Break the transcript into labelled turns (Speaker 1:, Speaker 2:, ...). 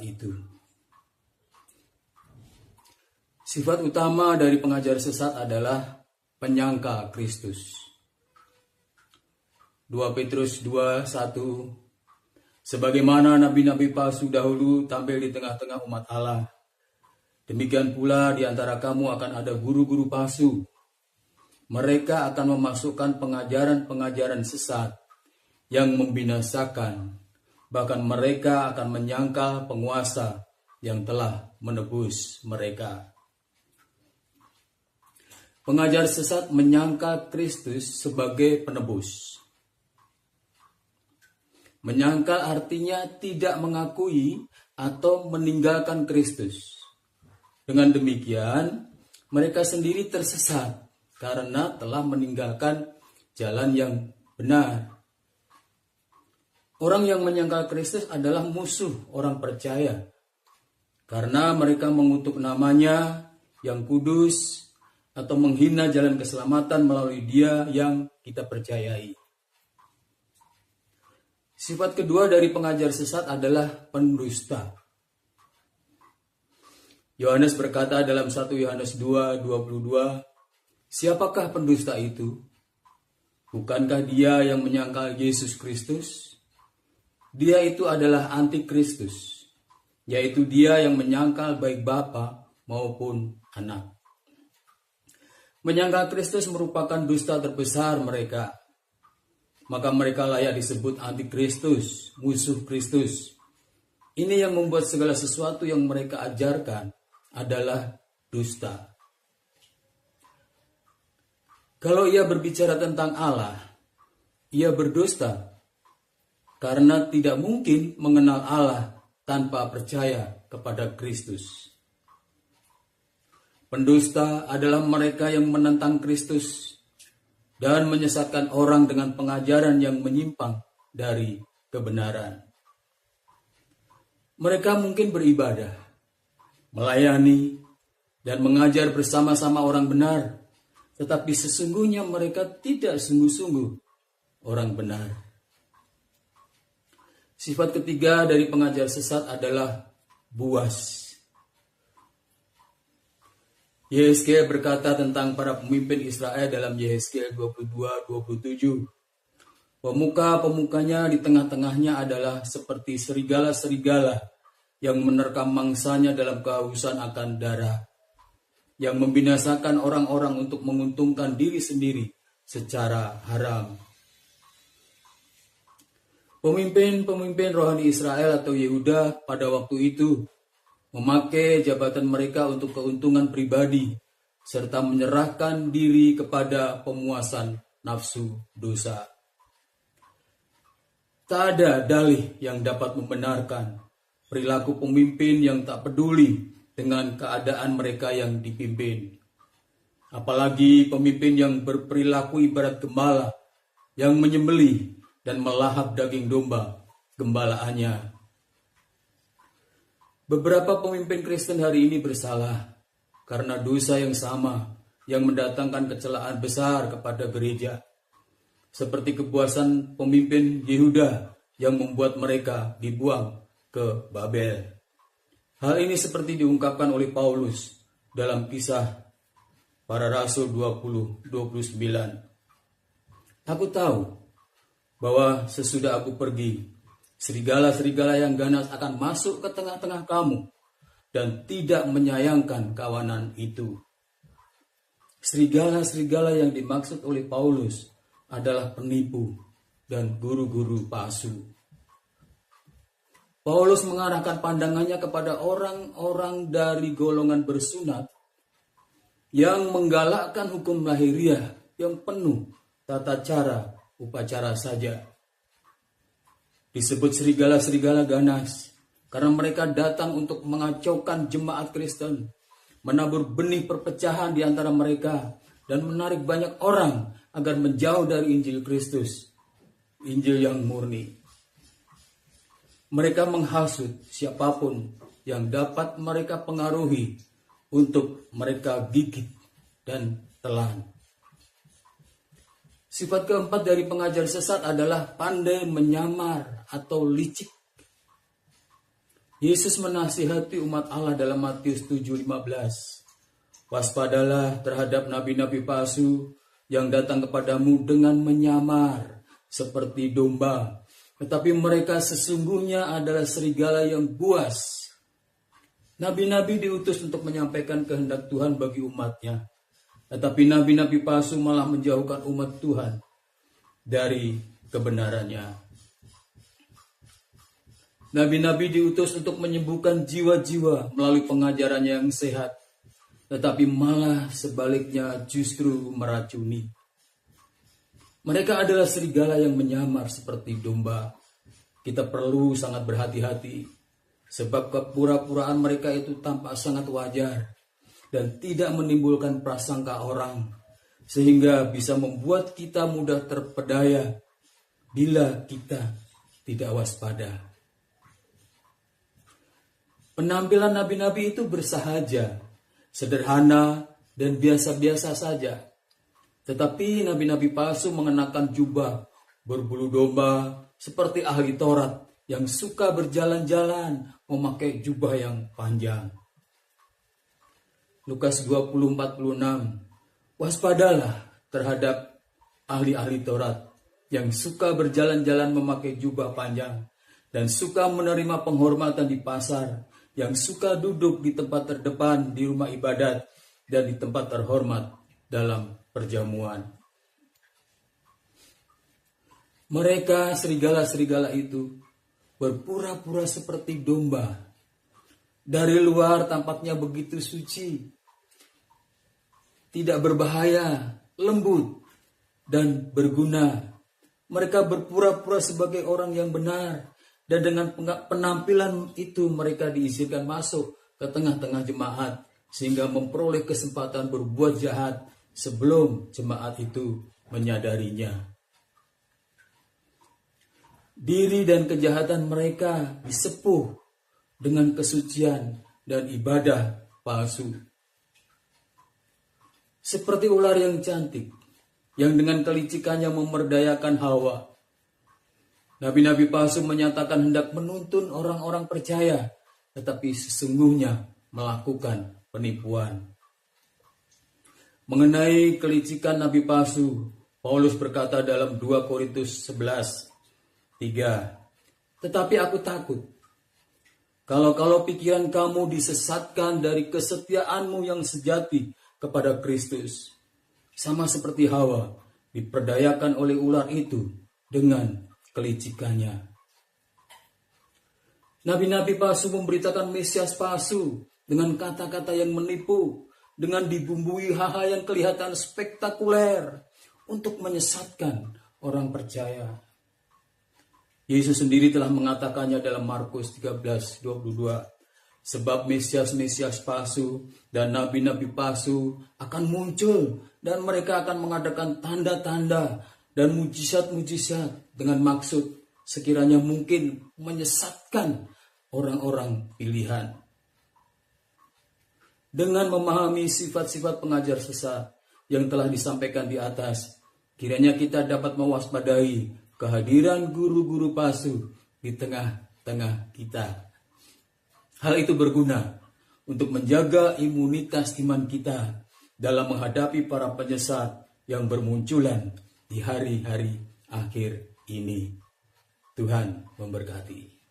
Speaker 1: itu. Sifat utama dari pengajar sesat adalah penyangkal Kristus. 2 Petrus 2:1. Sebagaimana nabi-nabi palsu dahulu tampil di tengah-tengah umat Allah, demikian pula di antara kamu akan ada guru-guru palsu. Mereka akan memasukkan pengajaran-pengajaran sesat yang membinasakan. Bahkan mereka akan menyangkal penguasa yang telah menebus mereka. Pengajar sesat menyangkal Kristus sebagai penebus. Menyangkal artinya tidak mengakui atau meninggalkan Kristus. Dengan demikian, mereka sendiri tersesat karena telah meninggalkan jalan yang benar. Orang yang menyangkal Kristus adalah musuh orang percaya, karena mereka mengutuk namanya yang kudus atau menghina jalan keselamatan melalui Dia yang kita percayai. Sifat kedua dari pengajar sesat adalah pendusta. Yohanes berkata dalam 1 Yohanes 2:22, siapakah pendusta itu? Bukankah dia yang menyangkal Yesus Kristus? Dia itu adalah antikristus, yaitu dia yang menyangkal baik Bapa maupun Anak. Menyangkal Kristus merupakan dusta terbesar mereka. Maka mereka layak disebut antikristus, musuh Kristus. Ini yang membuat segala sesuatu yang mereka ajarkan adalah dusta. Kalau ia berbicara tentang Allah, ia berdusta karena tidak mungkin mengenal Allah tanpa percaya kepada Kristus. Pendusta adalah mereka yang menentang Kristus dan menyesatkan orang dengan pengajaran yang menyimpang dari kebenaran. Mereka mungkin beribadah, melayani, dan mengajar bersama-sama orang benar, tetapi sesungguhnya mereka tidak sungguh-sungguh orang benar. Sifat ketiga dari pengajar sesat adalah buas. Yehezkiel berkata tentang para pemimpin Israel dalam Yehezkiel 22:27. Pemuka-pemukanya di tengah-tengahnya adalah seperti serigala-serigala yang menerkam mangsanya dalam kehausan akan darah, yang membinasakan orang-orang untuk menguntungkan diri sendiri secara haram. Pemimpin-pemimpin rohani Israel atau Yehuda pada waktu itu memakai jabatan mereka untuk keuntungan pribadi, serta menyerahkan diri kepada pemuasan nafsu dosa. Tak ada dalih yang dapat membenarkan perilaku pemimpin yang tak peduli dengan keadaan mereka yang dipimpin. Apalagi pemimpin yang berperilaku ibarat gembala yang menyembelih dan melahap daging domba gembalaannya. Beberapa pemimpin Kristen hari ini bersalah karena dosa yang sama yang mendatangkan kecelakaan besar kepada gereja. Seperti kepuasan pemimpin Yehuda yang membuat mereka dibuang ke Babel. Hal ini seperti diungkapkan oleh Paulus dalam Kisah Para Rasul 20:29. Aku tahu bahwa sesudah aku pergi, serigala-serigala yang ganas akan masuk ke tengah-tengah kamu dan tidak menyayangkan kawanan itu. Serigala-serigala yang dimaksud oleh Paulus adalah penipu dan guru-guru palsu. Paulus mengarahkan pandangannya kepada orang-orang dari golongan bersunat yang menggalakkan hukum lahiriah yang penuh tata cara upacara saja. Disebut serigala-serigala ganas karena mereka datang untuk mengacaukan jemaat Kristen, menabur benih perpecahan di antara mereka, dan menarik banyak orang agar menjauh dari Injil Kristus, Injil yang murni. Mereka menghasut siapapun yang dapat mereka pengaruhi untuk mereka gigit dan telan. Sifat keempat dari pengajar sesat adalah pandai menyamar atau licik. Yesus menasihati umat Allah dalam Matius 7:15. Waspadalah terhadap nabi-nabi palsu yang datang kepadamu dengan menyamar seperti domba, tetapi mereka sesungguhnya adalah serigala yang buas. Nabi-nabi diutus untuk menyampaikan kehendak Tuhan bagi umatnya, tetapi nabi-nabi palsu malah menjauhkan umat Tuhan dari kebenarannya. Nabi-nabi diutus untuk menyembuhkan jiwa-jiwa melalui pengajarannya yang sehat, tetapi malah sebaliknya justru meracuni. Mereka adalah serigala yang menyamar seperti domba. Kita perlu sangat berhati-hati, sebab kepura-puraan mereka itu tampak sangat wajar dan tidak menimbulkan prasangka orang, sehingga bisa membuat kita mudah terpedaya bila kita tidak waspada. Penampilan nabi-nabi itu bersahaja, sederhana, dan biasa-biasa saja. Tetapi nabi-nabi palsu mengenakan jubah berbulu domba seperti ahli Taurat yang suka berjalan-jalan memakai jubah yang panjang. Lukas 20:46. Waspadalah terhadap ahli-ahli Taurat yang suka berjalan-jalan memakai jubah panjang dan suka menerima penghormatan di pasar, yang suka duduk di tempat terdepan di rumah ibadat dan di tempat terhormat dalam perjamuan. Mereka serigala-serigala itu berpura-pura seperti domba. Dari luar tampaknya begitu suci, tidak berbahaya, lembut, dan berguna. Mereka berpura-pura sebagai orang yang benar, dan dengan penampilan itu mereka diizinkan masuk ke tengah-tengah jemaat sehingga memperoleh kesempatan berbuat jahat sebelum jemaat itu menyadarinya. Diri dan kejahatan mereka disepuh dengan kesucian dan ibadah palsu. Seperti ular yang cantik yang dengan kelicikannya memberdayakan Hawa, nabi-nabi palsu menyatakan hendak menuntun orang-orang percaya, tetapi sesungguhnya melakukan penipuan. Mengenai kelicikan nabi palsu, Paulus berkata dalam 2 Korintus 11:3, tetapi aku takut, kalau pikiran kamu disesatkan dari kesetiaanmu yang sejati kepada Kristus, sama seperti Hawa diperdayakan oleh ular itu dengan kelicikannya. Nabi-nabi palsu memberitakan Mesias palsu dengan kata-kata yang menipu, dengan dibumbui hal-hal yang kelihatan spektakuler untuk menyesatkan orang percaya. Yesus sendiri telah mengatakannya dalam Markus 13:22, sebab Mesias-Mesias palsu dan nabi-nabi palsu akan muncul dan mereka akan mengadakan tanda-tanda dan mujizat-mujizat dengan maksud sekiranya mungkin menyesatkan orang-orang pilihan. Dengan memahami sifat-sifat pengajar sesat yang telah disampaikan di atas, kiranya kita dapat mewaspadai kehadiran guru-guru palsu di tengah-tengah kita. Hal itu berguna untuk menjaga imunitas iman kita dalam menghadapi para penyesat yang bermunculan di hari-hari akhir ini. Tuhan memberkati.